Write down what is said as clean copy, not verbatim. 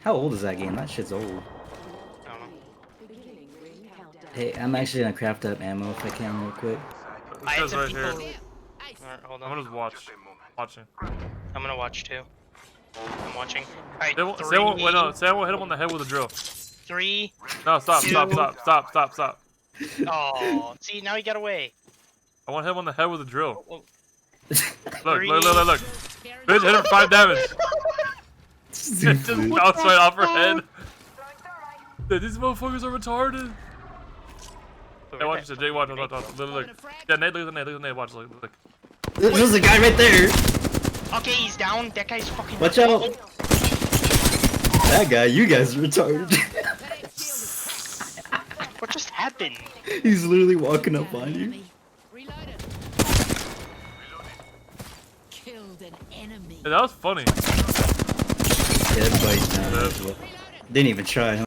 How old is that game? That shit's old. I don't know. Hey, I'm actually gonna craft up ammo if I can real quick. I had This some guy's right people. here. Alright, hold I'm on. gonna just watching. I'm gonna watch too. I'm watching. Alright, Say won't hit him on the head with a drill. 3. No, stop. Oh, see, now he got away. I want him on the head with a drill. Oh, Look. Bitch, hit him 5 damage. Just bounced right off her head. Dude, these motherfuckers are retarded. Hey, watch this. Jay, watch. Look. Yeah, Nate, look at the Nate. Watch, look. There's a guy right there. okay, he's down. That guy's fucking. Watch out. That guy, you guys are retarded. What just happened? He's literally walking up on you. Killed an enemy. Hey, that was funny. Dead bite now. Didn't even try, huh?